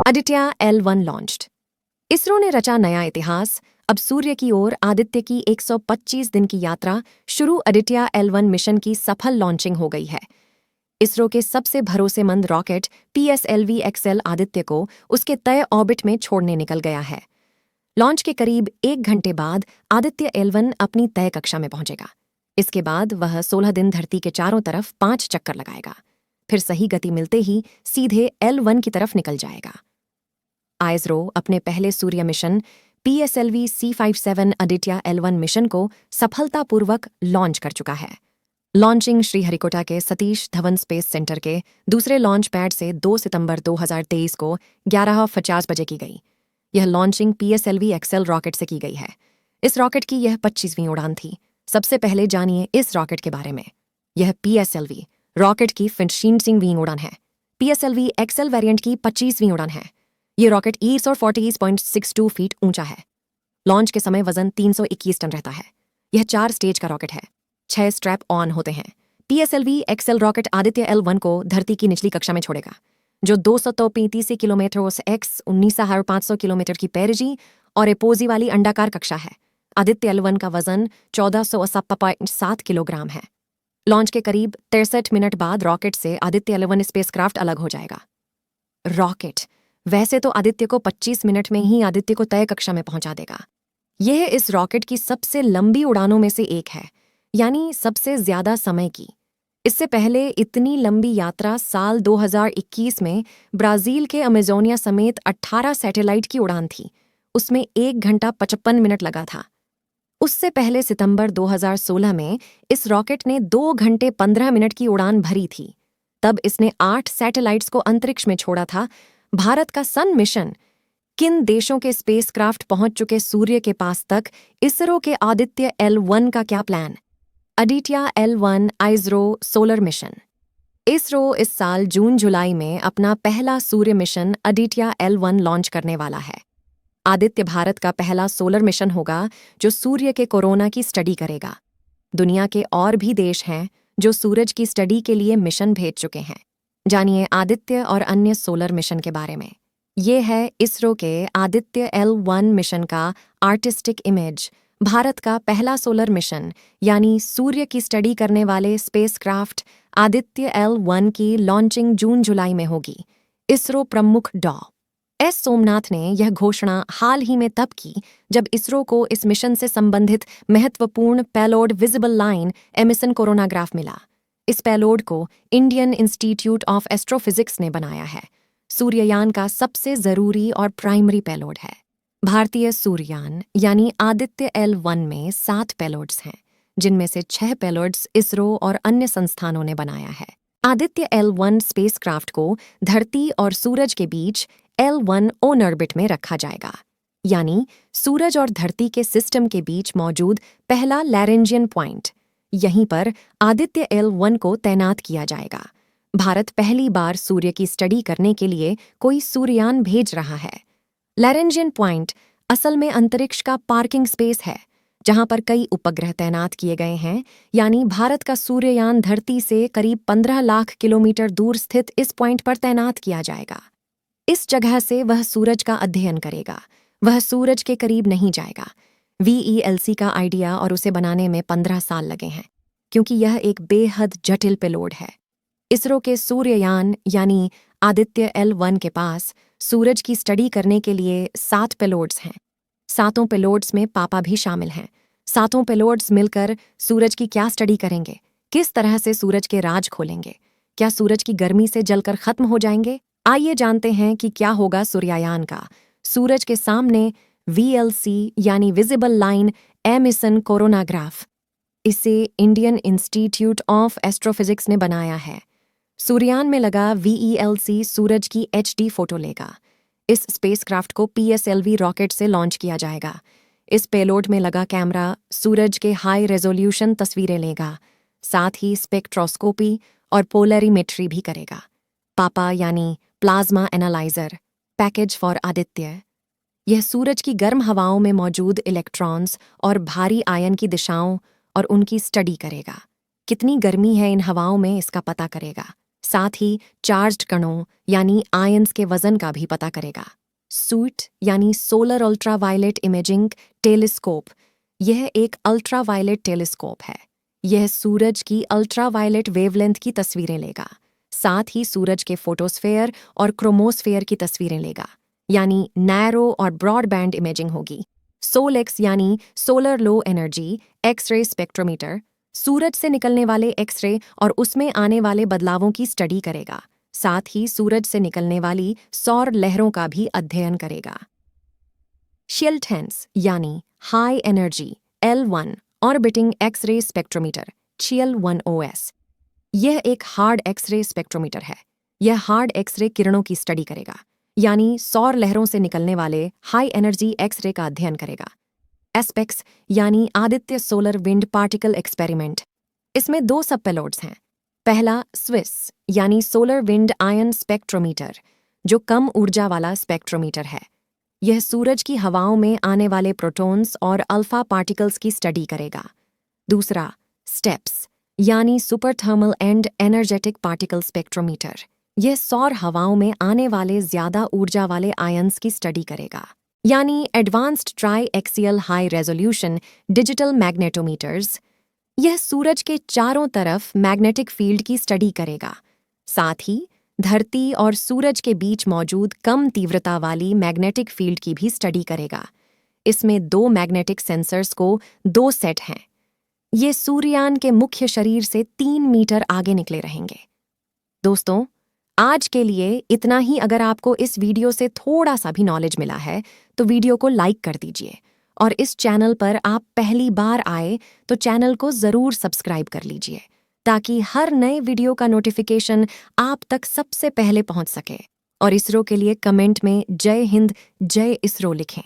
Aditya L1 launched. ISRO ने रचा नया इतिहास। अब सूर्य की ओर आदित्य की 125 दिन की यात्रा शुरू। आदित्य L1 मिशन की सफल लॉन्चिंग हो गई है। इसरो के सबसे भरोसेमंद रॉकेट PSLV XL आदित्य को उसके तय ऑर्बिट में छोड़ने निकल गया है। लॉन्च के करीब 1 घंटे बाद आदित्य L1 अपनी तय कक्षा में पहुंचेगा। इसके बाद वह 16 दिन धरती के चारों तरफ 5 चक्कर लगाएगा। फिर सही गति मिलते ही सीधे L1 की तरफ निकल जाएगा। इसरो अपने पहले सूर्य mission PSLV C57 Aditya L1 mission को सफलतापूर्वक लॉन्च कर चुका है। लॉन्चिंग श्रीहरिकोटा के सतीश धवन स्पेस सेंटर के दूसरे लॉन्च पैड से 2 सितंबर 2023 को 11:50 बजे की गई। यह लॉन्चिंग PSLV XL रॉकेट से की गई है। इस रॉकेट की यह 25वीं उड़ान थी। सबसे पहले जानिए इस रॉकेट के बारे में। यह PSLV रॉकेट की 25वीं उड़ान है। PSLV XL वेरिएंट की 25वीं उड़ान है। ये रॉकेट 140.62 फीट ऊंचा है। लॉन्च के समय वजन 321 टन रहता है। यह 4 स्टेज का रॉकेट है। 6 स्ट्रैप ऑन होते हैं। PSLV XL rocket Aditya L1 को धरती की निचली कक्षा में छोड़ेगा, जो 235 किलोमीटर x 19,500 किलोमीटर की पेरिजी और एपोजी वाली अंडाकार कक्षा है। आदित्य L1 का वजन 1480.7 किलोग्राम है। लॉन्च के करीब 63 मिनट बाद रॉकेट से आदित्य L1 स्पेसक्राफ्ट अलग हो जाएगा। रॉकेट वैसे तो आदित्य को 25 मिनट में ही आदित्य को तय कक्षा में पहुंचा देगा। यह इस रॉकेट की सबसे लंबी उड़ानों में से एक है, यानी सबसे ज्यादा समय की। इससे पहले इतनी लंबी यात्रा साल 2021 में ब्राजील के अमेजोनिया समेत 18 सैटेलाइट की उड़ान थी। उसमें 1 घंटा 55 मिनट लगा था। उससे पहले सितंबर 2016 में इस रॉकेट ने 2 घंटे 15 मिनट की उड़ान भरी थी। तब इसने 8 सैटेलाइट्स को अंतरिक्ष में छोड़ा था। भारत का सन मिशन किन देशों के स्पेसक्राफ्ट पहुंच चुके सूर्य के पास तक, इसरो के आदित्य L1 का क्या plan? Aditya L1 ISRO solar mission. ISRO इस साल जून-जुलाई में अपना पहला सूर्य मिशन आदित्य L1 लॉन्च करने वाला है। आदित्य भारत का पहला सोलर मिशन होगा जो सूर्य के कोरोना की स्टडी करेगा। दुनिया के और भी देश हैं जो सूरज की स्टडी के लिए मिशन भेज चुके हैं। जानिए आदित्य और अन्य सोलर मिशन के बारे में। ये है इसरो के आदित्य L1 मिशन का आर्टिस्टिक इमेज। भारत का पहला सोलर मिशन यानी सूर्य की स्टडी करने वाले स्पेसक्राफ्ट आदित्य L1 की लॉन्चिंग जून-जुलाई में होगी। इसरो प्रमुख डॉ. सोमनाथ ने यह घोषणा हाल ही में तब की जब इसरो को इस मिशन से संबंधित महत्वपूर्ण payload visible line emission coronagraph मिला। इस पेलोड को इंडियन इंस्टीट्यूट ऑफ एस्ट्रोफिजिक्स ने बनाया है। सूर्ययान का सबसे जरूरी और प्राइमरी पेलोड है। भारतीय सूर्ययान यानी आदित्य L1 में 7 पेलोड्स हैं, जिनमें से 6 पेलोड्स इसरो और अन्य संस्थानों ने बनाया है। आदित्य L1 स्पेसक्राफ्ट को धरती और सूरज के बीच L1 ऑन ऑर्बिट में रखा जाएगा, यानी सूरज और धरती के सिस्टम के बीच मौजूद पहला लैरेंजियन पॉइंट। यहीं पर आदित्य L1 को तैनात किया जाएगा। भारत पहली बार सूर्य की स्टडी करने के लिए कोई सूर्ययान भेज रहा है। लैरेंजियन पॉइंट असल में अंतरिक्ष का पार्किंग स्पेस है, जहां पर कई उपग्रह तैनात किए गए हैं, यानी भारत का सूर्ययान धरती से करीब 15 लाख किलोमीटर दूर स्थित इस पॉइंट पर तैनात किया जाएगा। इस जगह से वह सूरज का अध्ययन करेगा। वह सूरज के करीब नहीं जाएगा। VELC का आइडिया और उसे बनाने में 15 साल लगे हैं, क्योंकि यह एक बेहद जटिल पेलोड है। इसरो के सूर्ययान यानी आदित्य L1 के पास सूरज की स्टडी करने के लिए 7 पेलोड्स हैं। 7 पेलोड्स में पापा भी शामिल हैं। 7 पेलोड्स मिलकर सूरज की क्या स्टडी करेंगे? किस तरह से सूरज के राज खोलेंगे? क्या सूरज की गर्मी से जलकर खत्म हो जाएंगे? आइए जानते हैं कि क्या होगा सूर्ययान का। सूरज के सामने VLC यानी विजिबल लाइन एमिशन कोरोनाग्राफ। इसे इंडियन इंस्टीट्यूट ऑफ एस्ट्रोफिजिक्स ने बनाया है। सूर्ययान में लगा VELC सूरज की HD फोटो लेगा। इस स्पेसक्राफ्ट को PSLV रॉकेट से लॉन्च किया जाएगा। इस पेलोड में लगा कैमरा सूरज के हाई रेजोल्यूशन तस्वीरें लेगा, साथ ही स्पेक्ट्रोस्कोपी और पोलरीमेट्री भी करेगा। पापा यानी plasma analyser package for Aditya. यह सूरज की गर्म हवाओं में मौजूद इलेक्ट्रॉन्स और भारी आयन की दिशाओं और उनकी स्टडी करेगा। कितनी गर्मी है इन हवाओं में, इसका पता करेगा। साथ ही चार्ज्ड कणों यानी आयंस के वजन का भी पता करेगा। सूट यानी सोलर अल्ट्रावायलेट इमेजिंग टेलीस्कोप, यह एक अल्ट्रावायलेट टेलीस्कोप है। यह सूरज की अल्ट्रावायलेट वेवलेंथ की तस्वीरें लेगा, साथ ही सूरज के फोटोस्फेयर और क्रोमोस्फेयर की तस्वीरें लेगा, यानी नैरो और ब्रॉडबैंड इमेजिंग होगी। सोलेक्स यानी solar low energy X-ray spectrometer, सूरज से निकलने वाले एक्सरे और उसमें आने वाले बदलावों की स्टडी करेगा, साथ ही सूरज से निकलने वाली सौर लहरों का भी अध्ययन करेगा। शियल्टेंस यानी high energy L1 orbiting X ray spectrometer CL1OS, यह एक हार्ड एक्सरे स्पेक्ट्रोमीटर है। यह हार्ड एक्सरे किरणों की स्टडी करेगा, यानी सौर लहरों से निकलने वाले हाई एनर्जी एक्सरे का अध्ययन करेगा। एस्पेक्स यानी Aditya solar wind particle experiment, इसमें 2 सब पेलोड्स हैं। पहला स्विस यानी सोलर विंड आयन स्पेक्ट्रोमीटर, जो कम ऊर्जा वाला स्पेक्ट्रोमीटर है। यह सूरज की हवाओं में आने वाले प्रोटॉन्स और अल्फा पार्टिकल्स की स्टडी करेगा। दूसरा स्टेप्स यानी super thermal and energetic particle spectrometer, यह सौर हवाओं में आने वाले ज्यादा ऊर्जा वाले आयंस की स्टडी करेगा, यानी advanced tri axial high resolution digital magnetometers. यह सूरज के चारों तरफ मैग्नेटिक फील्ड की स्टडी करेगा, साथ ही धरती और सूरज के बीच मौजूद कम तीव्रता वाली मैग्नेटिक फील्ड की भी स्टडी करेगा। इसमें 2 मैग्नेटिक सेंसर्स को 2 सेट हैं। ये सूर्ययान के मुख्य शरीर से 3 मीटर आगे निकले रहेंगे। दोस्तों, आज के लिए इतना ही। अगर आपको इस वीडियो से थोड़ा सा भी नॉलेज मिला है तो वीडियो को लाइक कर दीजिए, और इस चैनल पर आप पहली बार आए तो चैनल को ज़रूर सब्सक्राइब कर लीजिए, ताकि हर नए वीडियो का नोटिफिकेशन आप तक सबसे पहले पहुंच सके। और इसरो के लिए कमेंट में जय हिंद, जय इसरो लिखें।